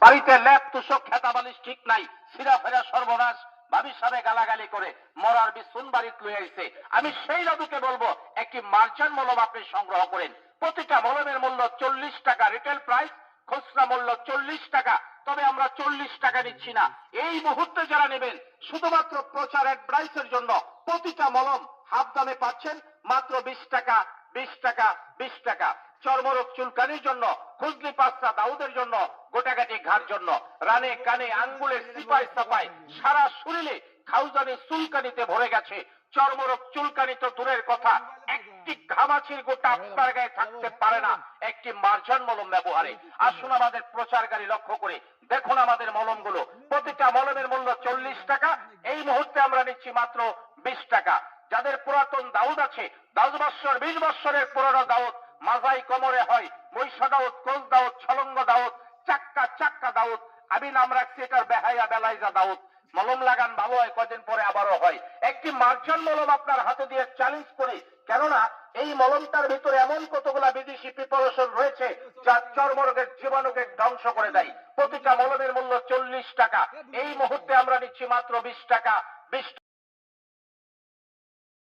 বাড়িতে ল্যাপ তুষক খেতা বালিশ ঠিক নাই, সিরা ফেরা সর্বনাশ, ভাবি সাবে গালাগালি করে মরার বিছুন বাড়িতে লয়ে আইছে। আমি সেই দাদুকে বলবো একটি মার্জান মলম আপনি সংগ্রহ করেন। প্রতিটা মলমের মূল্য 40 টাকা, রিটেল প্রাইস, খুচরা মূল্য 40 টাকা। তবে আমরা 40 টাকা নিচ্ছি না। এই মুহূর্তে যারা নেবেন শুধুমাত্র প্রচার অ্যাডভাইসের জন্য প্রতিটা মলম হাফ দামে পাচ্ছেন মাত্র 20 টাকা, 20 টাকা, 20 টাকা। চর্মরোগ চুলকানির জন্য, খুজলি পাস্তা দাউদের জন্য, গোটাগাটি ঘাড় জন্য, রানে কানে আঙ্গুলের সিপাই সাপাই সারা শরীরে খাউজানি চুলকানিতে ভরে গেছে। চর্মরোগ চুলকানি তো দূরের কথা, একটি ঘামাচির গোটা আপনার গায়ে থাকতে পারে না একটি মার্জান মলম ব্যবহারে। আসুন আমাদের প্রচারকারী লক্ষ্য করে দেখুন আমাদের মলমগুলো। প্রতিটা মলমের মূল্য 40 টাকা। এই মুহূর্তে আমরা নিচ্ছি মাত্র 20 টাকা। যাদের পুরাতন দাউদ আছে, 10 বছর 20 বছরের পুরনো দাউদ, মাজাই কোমরে হয়, মহিষা দাউদ, কোচ দাউদ, ছলঙ্গ দাউদ, চাক্কা চাক্কা দাউদ, আমি নাম রাখছি এটার বেহাইয়া বেলাইজা দাউদ। মলম লাগান, ভালো হয়, কদিন পরে আবারও হয়। একটি মার্জান মলম আপনার হাতে দিয়ে চ্যালেঞ্জ করি, কেননা এই মলমটার ভিতরে এমন কতগুলা বিদেশি প্রিপারেশন রয়েছে যা চর্মরোগের জীবাণুকে ধ্বংস করে দেয়। প্রতিটা মলমের মূল্য 40 টাকা। এই মুহূর্তে আমরা নিচ্ছি মাত্র 20 টাকা, 20